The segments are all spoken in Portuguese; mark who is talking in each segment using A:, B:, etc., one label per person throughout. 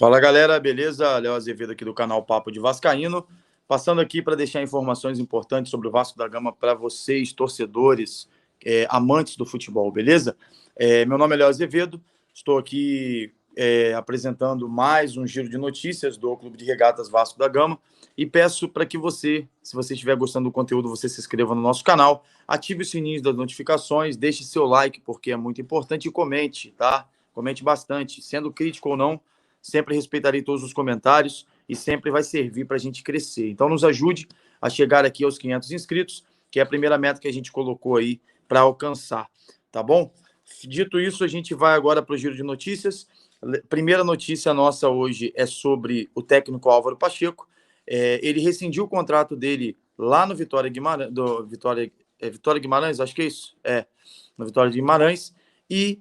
A: Fala galera, beleza? Léo Azevedo aqui do canal Papo de Vascaíno, passando aqui para deixar informações importantes sobre o Vasco da Gama para vocês, torcedores, amantes do futebol, beleza? Meu nome é Léo Azevedo, estou aqui apresentando mais um giro de notícias do Clube de Regatas Vasco da Gama e peço para que você, se você estiver gostando do conteúdo, você se inscreva no nosso canal, ative o sininho das notificações, deixe seu like porque é muito importante e comente, tá? Comente bastante, sendo crítico ou não, sempre respeitarei todos os comentários e sempre vai servir para a gente crescer. Então, nos ajude a chegar aqui aos 500 inscritos, que é a primeira meta que a gente colocou aí para alcançar, tá bom? Dito isso, a gente vai agora para o giro de notícias. Primeira notícia nossa hoje é sobre o técnico Álvaro Pacheco. Ele rescindiu o contrato dele lá no Vitória Guimarães, Vitória Guimarães, acho que é isso, no Vitória de Guimarães, e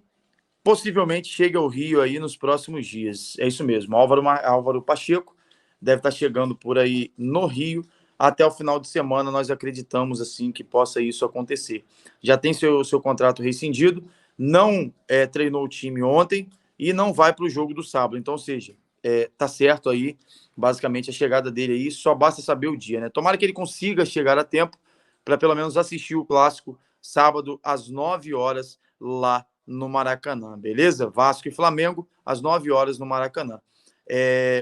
A: possivelmente chega ao Rio aí nos próximos dias. É isso mesmo. Álvaro Pacheco deve estar chegando por aí no Rio. Até o final de semana nós acreditamos assim que possa isso acontecer. Já tem seu contrato rescindido, não treinou o time ontem e não vai para o jogo do sábado. Então, ou seja, tá certo aí, basicamente a chegada dele aí, só basta saber o dia, né? Tomara que ele consiga chegar a tempo para pelo menos assistir o clássico sábado às 9 horas lá no Maracanã, beleza? Vasco e Flamengo, às 9 horas no Maracanã.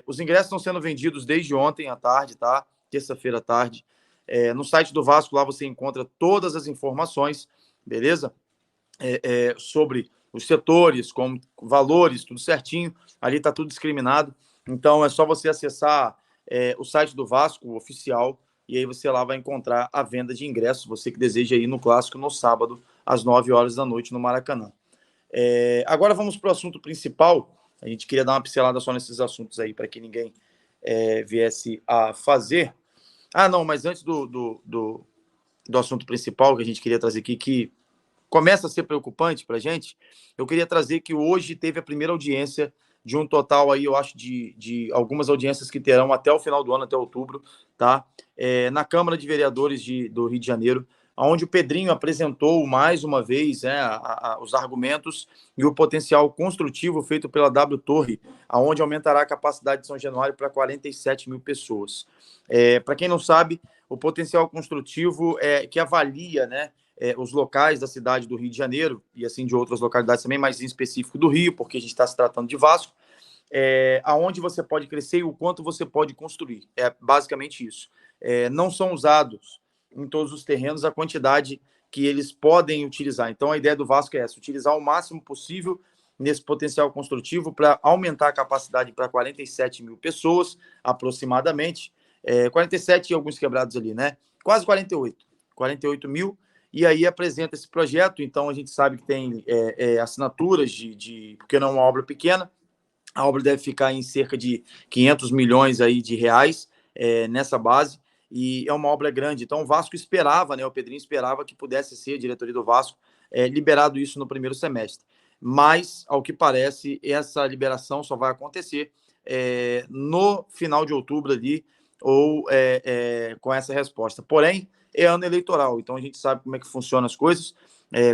A: Os ingressos estão sendo vendidos desde ontem à tarde, tá? Terça-feira à tarde. No site do Vasco, lá você encontra todas as informações, beleza? Sobre os setores, como valores, tudo certinho. Ali tá tudo discriminado. Então, é só você acessar o site do Vasco, o oficial, e aí você lá vai encontrar a venda de ingressos, você que deseja ir no Clássico no sábado, às 9 horas da noite, no Maracanã. Agora vamos para o assunto principal. A gente queria dar uma pincelada só nesses assuntos aí, para que ninguém viesse a fazer. Não, mas antes do assunto principal que a gente queria trazer aqui, que começa a ser preocupante para a gente, eu queria trazer que hoje teve a primeira audiência de um total aí, eu acho, de algumas audiências que terão até o final do ano, até outubro, tá? Na Câmara de Vereadores do Rio de Janeiro, onde o Pedrinho apresentou mais uma vez os argumentos e o potencial construtivo feito pela W Torre, aonde aumentará a capacidade de São Januário para 47 mil pessoas. Para quem não sabe, o potencial construtivo que avalia, né, os locais da cidade do Rio de Janeiro, e assim de outras localidades também, mas em específico do Rio, porque a gente está se tratando de Vasco, aonde você pode crescer e o quanto você pode construir. É basicamente isso. Não são usados em todos os terrenos a quantidade que eles podem utilizar. Então, a ideia do Vasco é essa, utilizar o máximo possível nesse potencial construtivo para aumentar a capacidade para 47 mil pessoas, aproximadamente. 47 e alguns quebrados ali, né? Quase 48 mil. E aí apresenta esse projeto. Então, a gente sabe que tem assinaturas porque não é uma obra pequena. A obra deve ficar em cerca de 500 milhões aí de reais nessa base, e é uma obra grande. Então, o Vasco esperava, né, o Pedrinho esperava que pudesse ser, a diretoria do Vasco, liberado isso no primeiro semestre. Mas, ao que parece, essa liberação só vai acontecer no final de outubro ali, ou com essa resposta. Porém, é ano eleitoral, então a gente sabe como é que funcionam as coisas.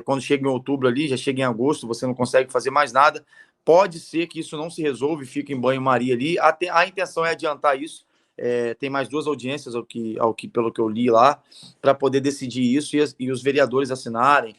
A: Quando chega em outubro ali, já chega em agosto, você não consegue fazer mais nada. Pode ser que isso não se resolva e fique em banho-maria ali. A intenção é adiantar isso. Tem mais 2 audiências, pelo que eu li lá, para poder decidir isso e os vereadores assinarem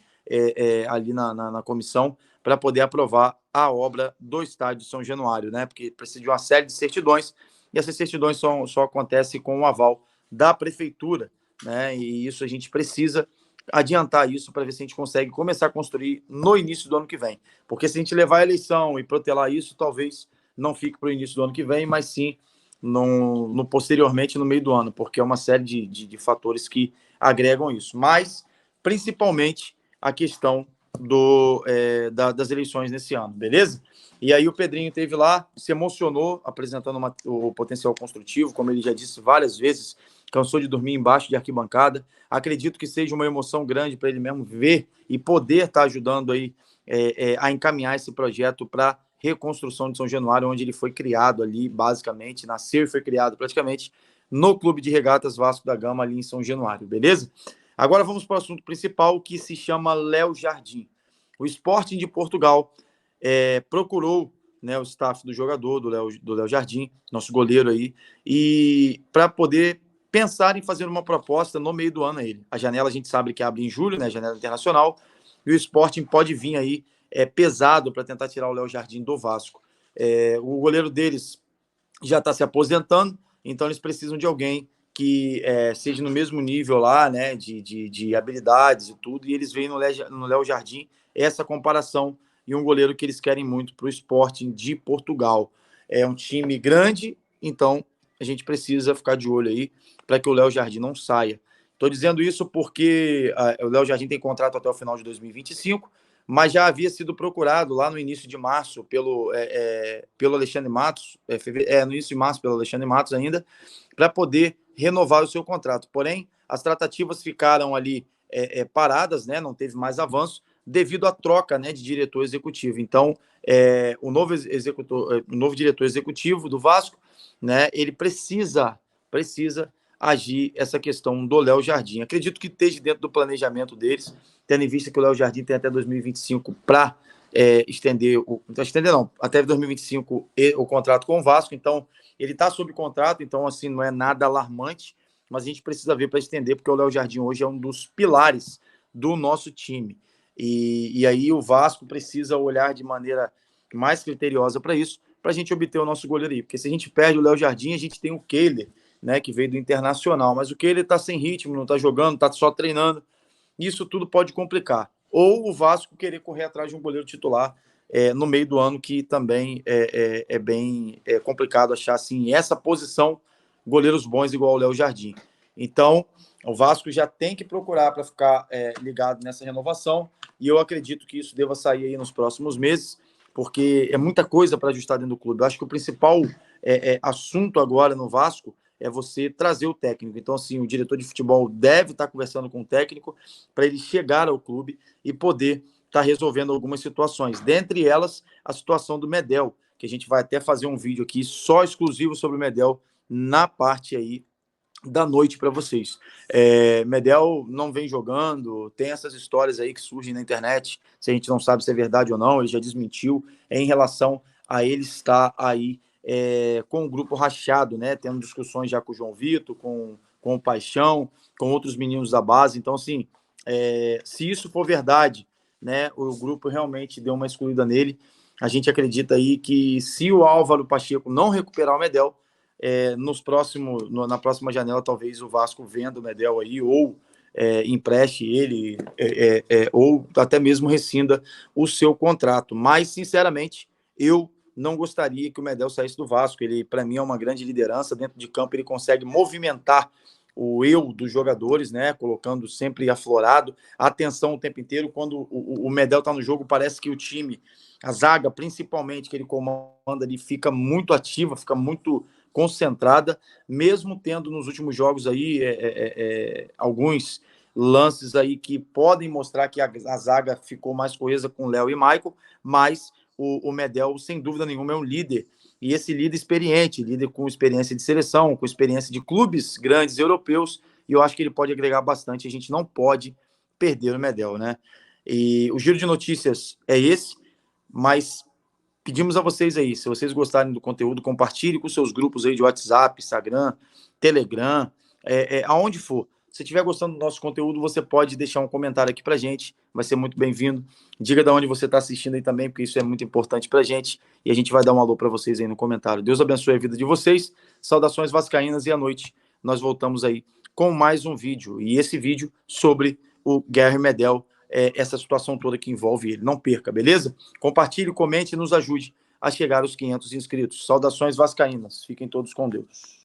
A: ali na comissão para poder aprovar a obra do estádio São Januário, né? Porque precisa de uma série de certidões e essas certidões só acontecem com o aval da prefeitura, né? E isso a gente precisa adiantar isso para ver se a gente consegue começar a construir no início do ano que vem. Porque se a gente levar a eleição e protelar isso, talvez não fique para o início do ano que vem, mas sim posteriormente no meio do ano, porque é uma série de fatores que agregam isso. Mas, principalmente, a questão das eleições nesse ano, beleza? E aí o Pedrinho teve lá, se emocionou, apresentando o potencial construtivo, como ele já disse várias vezes, cansou de dormir embaixo de arquibancada. Acredito que seja uma emoção grande para ele mesmo ver e poder estar ajudando aí a encaminhar esse projeto para reconstrução de São Januário, onde ele foi criado ali, basicamente, nasceu e foi criado praticamente no Clube de Regatas Vasco da Gama, ali em São Januário, beleza? Agora vamos para o assunto principal, que se chama Léo Jardim. O Sporting de Portugal procurou né, o staff do jogador, do Léo Jardim, nosso goleiro aí, e para poder pensar em fazer uma proposta no meio do ano a ele. A janela a gente sabe que abre em julho, né, janela internacional, e o Sporting pode vir aí pesado para tentar tirar o Léo Jardim do Vasco. O goleiro deles já está se aposentando, então eles precisam de alguém que seja no mesmo nível lá, né, de habilidades e tudo, e eles veem no Léo Jardim essa comparação, e um goleiro que eles querem muito para o Sporting de Portugal. É um time grande, então a gente precisa ficar de olho aí para que o Léo Jardim não saia. Estou dizendo isso porque o Léo Jardim tem contrato até o final de 2025, mas já havia sido procurado lá no início de março pelo Alexandre Matos, no início de março pelo Alexandre Matos ainda, para poder renovar o seu contrato. Porém, as tratativas ficaram ali paradas, né? Não teve mais avanço, devido à troca, né, de diretor executivo. Então, o novo diretor executivo do Vasco, né, ele precisa agir essa questão do Léo Jardim. Acredito que esteja dentro do planejamento deles, tendo em vista que o Léo Jardim tem até 2025 para até 2025 o contrato com o Vasco, então ele está sob contrato, então assim, não é nada alarmante, mas a gente precisa ver para estender, porque o Léo Jardim hoje é um dos pilares do nosso time. E aí o Vasco precisa olhar de maneira mais criteriosa para isso, para a gente obter o nosso goleiro aí. Porque se a gente perde o Léo Jardim, a gente tem o Kehler, né, que veio do Internacional. Mas o Kehler está sem ritmo, não está jogando, está só treinando. Isso tudo pode complicar. Ou o Vasco querer correr atrás de um goleiro titular no meio do ano, que também é bem complicado achar assim, essa posição, goleiros bons igual o Léo Jardim. Então, o Vasco já tem que procurar para ficar ligado nessa renovação, e eu acredito que isso deva sair aí nos próximos meses, porque é muita coisa para ajustar dentro do clube. Eu acho que o principal assunto agora no Vasco é você trazer o técnico. Então, assim, o diretor de futebol deve estar conversando com o técnico para ele chegar ao clube e poder estar resolvendo algumas situações. Dentre elas, a situação do Medel, que a gente vai até fazer um vídeo aqui só exclusivo sobre o Medel na parte aí da noite para vocês. Medel não vem jogando, tem essas histórias aí que surgem na internet, se a gente não sabe se é verdade ou não, ele já desmentiu em relação a ele estar aí com o grupo rachado, né? Tendo discussões já com o João Vitor, com o Paixão, com outros meninos da base. Então, assim, se isso for verdade, né? O grupo realmente deu uma excluída nele. A gente acredita aí que se o Álvaro Pacheco não recuperar o Medel, na próxima janela, talvez o Vasco venda o Medel aí, ou empreste ele, ou até mesmo rescinda o seu contrato. Mas, sinceramente, eu não gostaria que o Medel saísse do Vasco. Ele, para mim, é uma grande liderança. Dentro de campo, ele consegue movimentar o eu dos jogadores, né? Colocando sempre aflorado, atenção o tempo inteiro. Quando o Medel está no jogo, parece que o time, a zaga, principalmente, que ele comanda ali, fica muito ativa, fica muito concentrada, mesmo tendo nos últimos jogos aí alguns lances aí que podem mostrar que a zaga ficou mais coesa com Léo e Michael, mas o Medel, sem dúvida nenhuma, é um líder, e esse líder experiente, líder com experiência de seleção, com experiência de clubes grandes europeus, e eu acho que ele pode agregar bastante, a gente não pode perder o Medel, né? E o giro de notícias é esse, mas pedimos a vocês aí, se vocês gostarem do conteúdo, compartilhe com seus grupos aí de WhatsApp, Instagram, Telegram, aonde for. Se estiver gostando do nosso conteúdo, você pode deixar um comentário aqui pra gente, vai ser muito bem-vindo. Diga de onde você está assistindo aí também, porque isso é muito importante pra gente, e a gente vai dar um alô para vocês aí no comentário. Deus abençoe a vida de vocês, saudações vascaínas, e à noite nós voltamos aí com mais um vídeo, e esse vídeo sobre o Guerre Medel, essa situação toda que envolve ele. Não perca, beleza? Compartilhe, comente e nos ajude a chegar aos 500 inscritos. Saudações vascaínas. Fiquem todos com Deus.